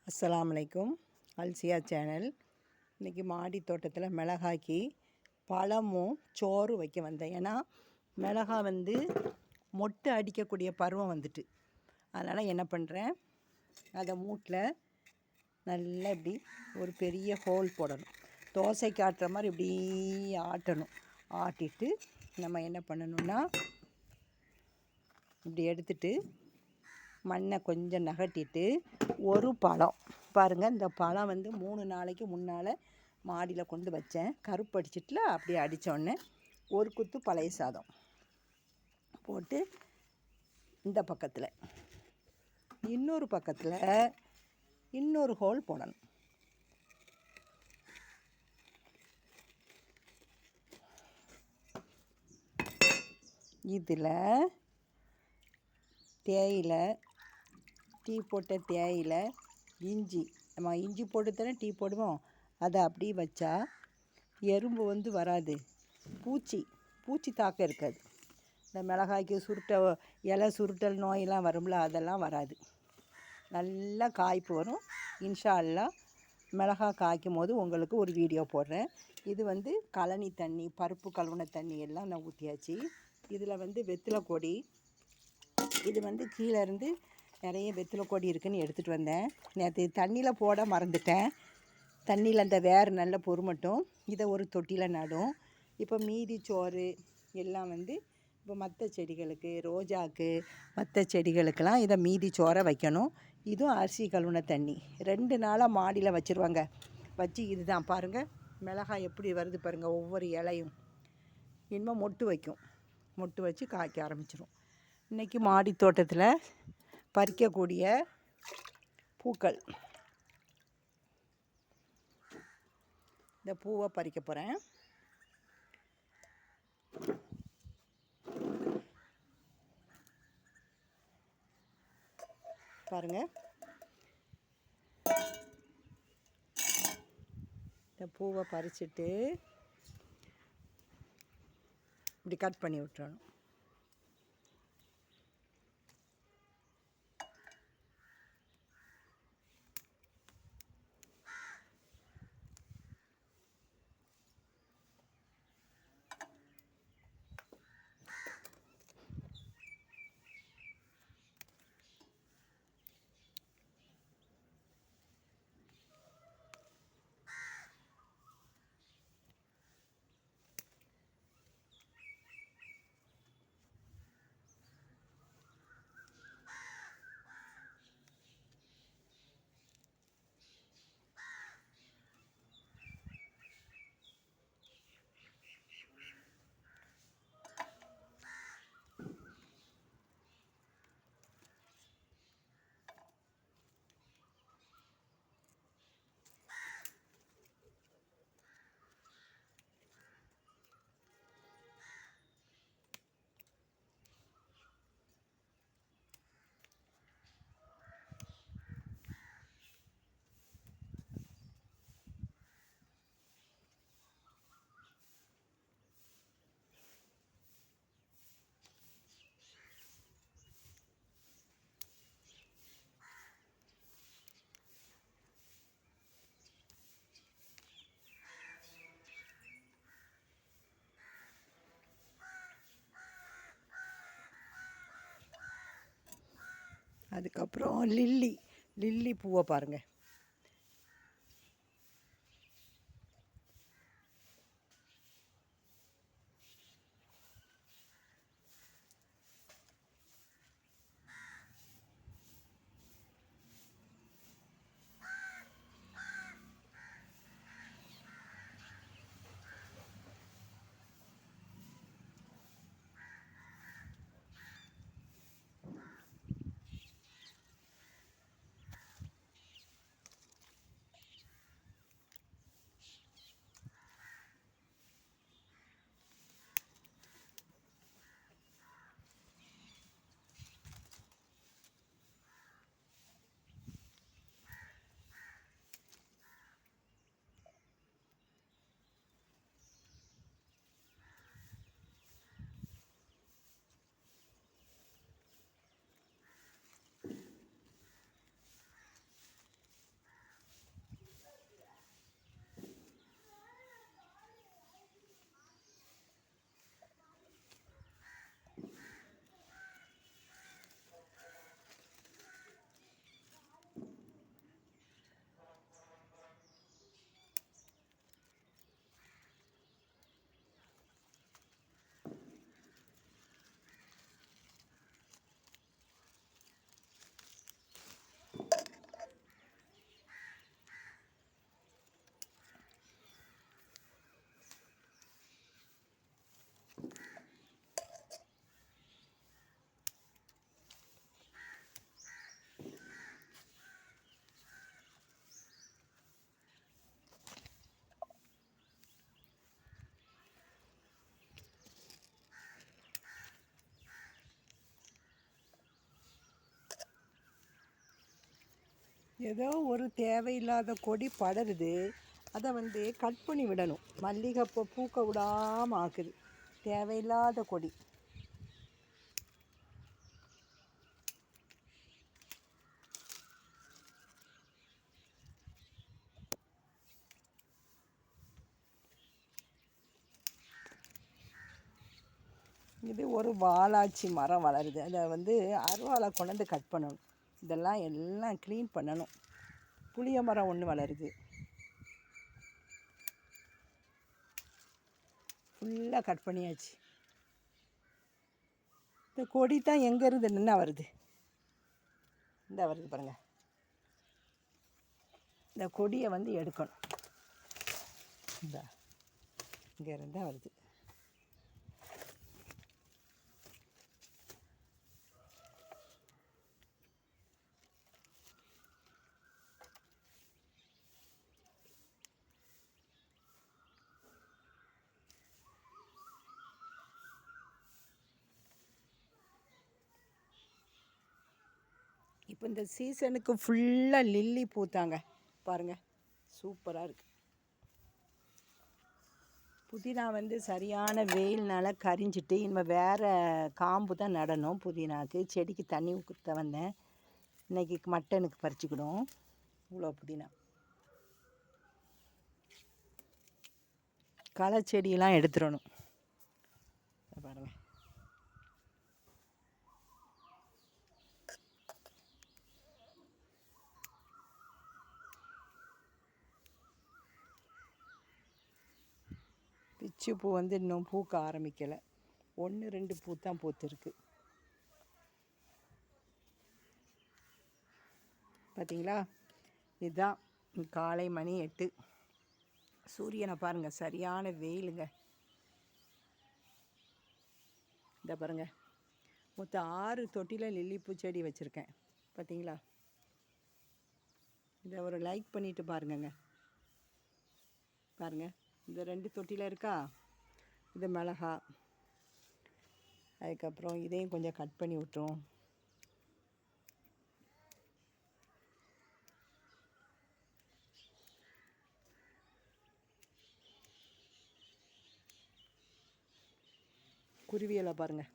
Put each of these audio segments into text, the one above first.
அஸ்ஸலாமு அலைக்கும். அல்சியா சேனல். இன்றைக்கி மாடி தோட்டத்தில் மிளகாய்க்கு பழமும் சோறு வைக்க வந்தேன். ஏன்னா மிளகாய் மொட்டு அடிக்கக்கூடிய பருவம் வந்துட்டு, அதனால் என்ன பண்ணுறேன், அதை மூட்டில் நல்லா இப்படி ஒரு பெரிய ஹோல் போடணும். தோசைக்கு ஆட்டுற மாதிரி இப்படி ஆட்டணும். ஆட்டிட்டு நம்ம என்ன பண்ணணும்னா, இப்படி எடுத்துட்டு மண்ணை கொஞ்சம் நகட்டிட்டு ஒரு பழம் பாருங்கள், இந்த பழம் 3 நாளைக்கு முன்னால் மாடியில் கொண்டு வச்சேன். கருப்படிச்சிட்டுல அப்படியே அடித்தோடனே ஒரு குத்து பழைய சாதம் போட்டு இந்த பக்கத்தில் இன்னொரு பக்கத்தில் இன்னொரு ஹோல் போடணும். இதில் தேயிலை, டீ போட்ட தேயிலை, இஞ்சி, நம்ம இஞ்சி போட்டு தானே டீ போடுவோம், அதை அப்படியே வச்சா எறும்பு வராது, பூச்சி தாக்கம் இருக்காது. இந்த மிளகாய்க்கு இலை சுருட்டல் நோயெல்லாம் வரும்ல, அதெல்லாம் வராது. நல்லா காய்ப்பு வரும். இன்ஷா அல்லாஹ் மிளகாய் காய்க்கும் போது உங்களுக்கு ஒரு வீடியோ போடுறேன். இது கழனி தண்ணி, பருப்பு கழுவுன தண்ணி எல்லாம் நான் ஊற்றியாச்சு. இதில் வெத்தலை கொடி, இது கீழே இருந்து நிறைய வெத்தலை கொடி இருக்குதுன்னு எடுத்துகிட்டு வந்தேன். நேற்று தண்ணியில் போட மறந்துட்டேன். தண்ணியில் அந்த வேர் நல்ல பொறுமட்டும் இதை ஒரு தொட்டியில் நடும். இப்போ மீதி சோறு எல்லாம் இப்போ மற்ற செடிகளுக்கு, ரோஜாவுக்கு, மற்ற செடிகளுக்கெல்லாம் இதை மீதி சோறை வைக்கணும். இதுவும் அரிசி கழுவுன தண்ணி 2 நாளாக மாடியில் வச்சுருவாங்க. வச்சு இதுதான் பாருங்கள், மிளகாய் எப்படி வருது பாருங்கள். ஒவ்வொரு இலையும் இனிமேல் மொட்டு வைக்கும். மொட்டு வச்சு காய்க்க ஆரம்பிச்சிடும். இன்றைக்கி மாடி தோட்டத்தில் பறிக்கக்கூடிய பூக்கள், இந்த பூவை பறிக்க போகிறேன். பாருங்கள், இந்த பூவை பறிச்சுட்டு இப்படி கட் பண்ணி விட்டுறணும். அதுக்கப்புறம் லில்லி பூவை பாருங்கள். ஏதோ ஒரு தேவையில்லாத கொடி படருது, அதை வந்து கட் பண்ணி விடணும். மல்லிகைப்பூ பூக்க விடாமல் ஆக்குது தேவையில்லாத கொடி. இது ஒரு வாலாச்சி மரம் வளருது, அதை வந்து அருவாளை கொண்டாந்து கட் பண்ணணும். இதெல்லாம் எல்லாம் க்ளீன் பண்ணணும். புளிய மரம் ஒன்று வளருது, ஃபுல்லாக கட் பண்ணியாச்சு. இந்த கொடி தான் எங்கே இருந்து நின்று வருது, இந்த வருது பாருங்கள். இந்த கொடியை வந்து எடுக்கணும். இந்த இங்கே இருந்தால் வருது. இப்போ இந்த சீசனுக்கு ஃபுல்லாக லில்லி பூத்தாங்க பாருங்கள், சூப்பராக இருக்குது. புதினா வந்து சரியான வெயில்னால கரிஞ்சிட்டு இனிமேல் வேறு காம்பு தான் நடணும். புதினாக்கு செடிக்கு தண்ணி ஊற்ற வந்தேன். இன்றைக்கி மட்டனுக்கு பறிச்சுக்கிடும். இவ்வளோ புதினா. களை செடியெல்லாம் எடுத்துடணும் பாருங்கள். பிச்சி பூ வந்து இன்னும் பூக்க ஆரம்பிக்கலை. 1-2 பூ தான் பூத்துருக்கு. பார்த்தீங்களா? இதுதான் காலை மணி 8. சூரியனை பாருங்கள், சரியான வெயிலுங்க. இந்த பாருங்கள், மொத்தம் 6 தொட்டியில் லில்லி பூச்செடி வச்சுருக்கேன். பார்த்தீங்களா? இதை ஒரு லைக் பண்ணிவிட்டு பாருங்கங்க. பாருங்கள், இந்த 2 தொட்டியில் இருக்கா, இது மிளகா. அதுக்கப்புறம் இதையும் கொஞ்சம் கட் பண்ணி விட்டுரும். குருவியலை பாருங்கள்.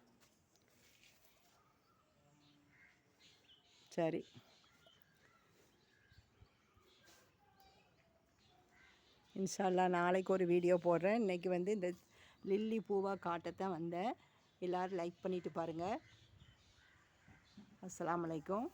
சரி, இன்ஷா அல்லாஹ் நாளைக்கு ஒரு வீடியோ போடுறேன். இன்றைக்கி வந்து இந்த லில்லி பூவாக காட்டத்தான் வந்தேன். எல்லோரும் லைக் பண்ணிவிட்டு பாருங்கள். அஸ்ஸலாமு அலைக்கும்.